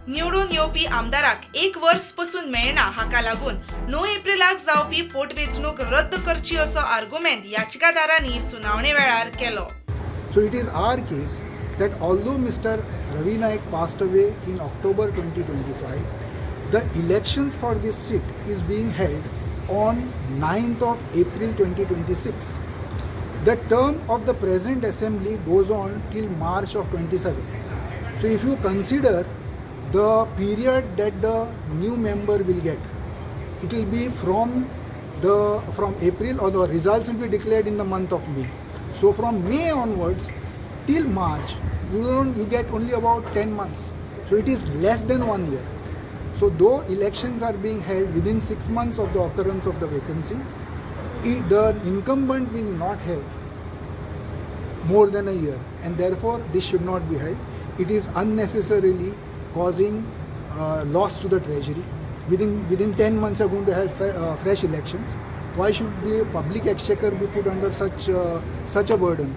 निवडून येवपी आमदाराक 1 वर्स पासून मेळना हाका लागून 9 एप्रिलाक जावपी पोटवेंचणूक रद्द करची असो आर्ग्युमेंट याचिकादारांनी सुनावणे वेळार केलो. So it is our case that although Mr. Ravi Naik passed away in October 2025, the elections for this seat is being held on 9th of April 2026. The term of the present assembly goes on till March of 27. So if you consider the period that the new member will get, it will be from April, or the results will be declared in the month of May. So from May onwards till March, you get only about 10 months. So it is less than 1 year. So though elections are being held within 6 months of the occurrence of the vacancy, the incumbent will not have more than a year, and therefore this should not be held. It is unnecessarily causing loss to the treasury. Within 10 months are going to have fresh elections. Why should the public exchequer be put under such a burden?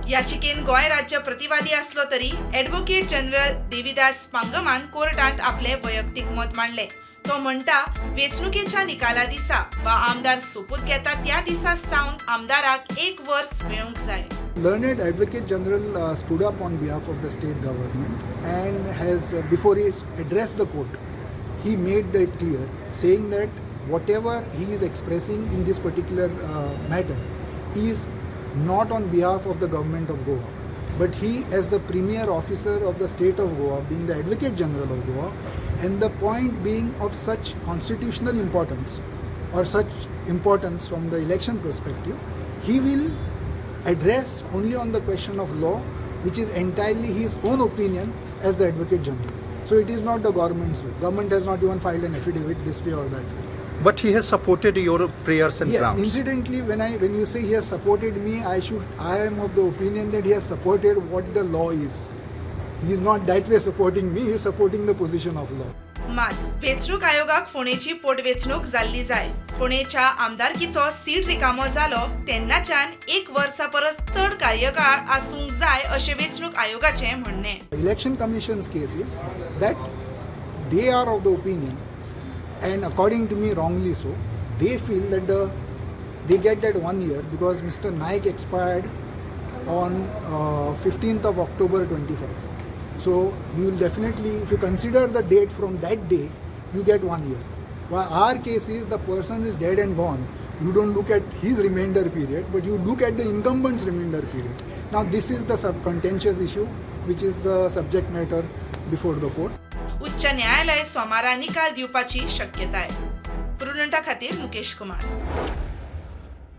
याचिकेन Goa राज्य प्रतिवादी असलो तरी advocate general Devidas पांगमान कोर्टांत आपले वैयक्तिक मत मांडले. तो म्हणटा, वेंचणुकेच्या निकाला दिसा वा आमदार सोपूत घेता त्या दिसा सावन आमदाराक 1 वर्स मेळूंक जाय. Learned Advocate General stood up on behalf of the state government and has, before he addressed the court, he made it clear, saying that whatever he is expressing in this particular matter is not on behalf of the government of Goa, but he, as the premier officer of the state of Goa, being the Advocate General of Goa, and the point being of such constitutional importance or such importance from the election perspective, he will address only on the question of law, which is entirely his own opinion as the Advocate General. So it is not the government's way. Government has not even filed an affidavit this way or that way. But he has supported your prayers and Yes, grounds. incidentally, when you say he has supported me, I am of the opinion that he has supported what the law is. He is not that way supporting me, he is supporting the position of law. मात वेंचणूक आयोगाक फोंडेची पोटवेंचणूक जाल्ली जाय. फोंडेच्या आमदारकीचो seat रिकामो जालो तेन्नाच्यान 1 वर्सा परस चड कार्यकाळ आसूंक जाय अशें वेंचणूक आयोगाचें म्हणणें. Election Commission's case is that they are of the opinion, and according to me wrongly so, they feel that they get that 1 year because Mr. Naik expired on 15th of October 25. So you will definitely, if you consider the date from that day, you get 1 year. While our case is the person is dead and gone, you don't look at his remainder period, but you look at the incumbent's remainder period. Now this is the contentious issue, which is the subject matter before the court. उच्च न्यायालय सोमारा निकाल दिवपाची शक्यताय. प्रुडंटा खातीर मुकेश कुमार.